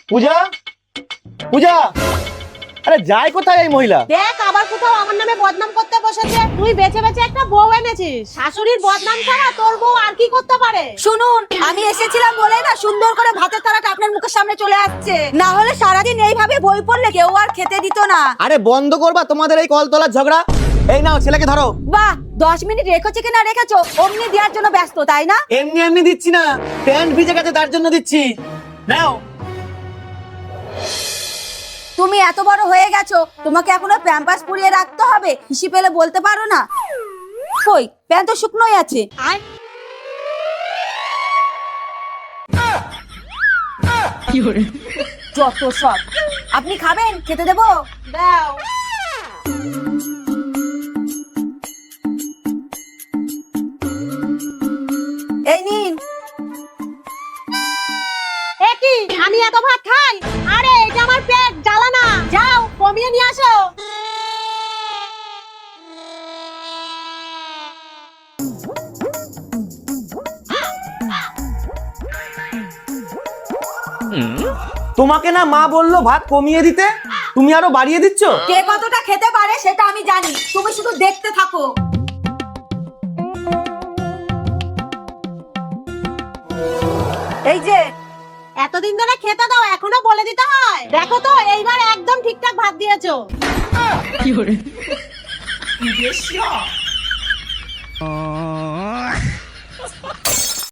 পূজা, পূজা, আরে যায় কোথায় এই মহিলা? দেখ আবার কোথাও আমার নামে বদনাম করতে বসেছে। তুই বেঁচে বেঁচে একটা বউ এনেছিস, শাশুড়ির বদনাম ছাড়া তোর বউ আর কি করতে পারে? শুনুন, আমি এসেছিলাম বলে না সুন্দর করে ভাতের থালাটা আপনার মুখের সামনে চলে আসছে, না হলে সারাদিন এইভাবে বই পড়লে কেউ আর খেতে দিত না। আরে বন্ধ করবা তোমাদের এই কলতলার ঝগড়া। এই নাও ছেলেকে ধরো। বাহ, 10 মিনিট রেখেছে কিনা রেখেছো, অমনি দেওয়ার জন্য ব্যস্ত তাই না? এমনি এমনি দিচ্ছি না, প্যান্ট ভিজে গেছে তার জন্য দিচ্ছি। নাও। তুমি এত বড় হয়ে গেছো, তোমাকে এখনো প্যাম্পাস পরিয়ে রাখতে হবে? হিসি পেলে বলতে পারো না? কই, প্যান্ট তো শুকনোই আছে। যত সব। আপনি খাবেন? খেতে দেবো? দাও। এই নিন। এ কি, আমি এত ভাত খাই? আরে এটা আমার পেট জ্বালা না, যাও কমিয়ে নিয়ে আসো। তোমাকে না মা বললো ভাত কমিয়ে দিতে, তুমি আরো বাড়িয়ে দিচ্ছ। কে কতটা খেতে পারে সেটা আমি জানি, তুমি শুধু দেখতে থাকো। এই যে, এতদিন ধরে খেতে দাও, এখনো বলে দিতে হয়? দেখো তো এইবার একদম ঠিকঠাক ভাত দিয়েছো। কি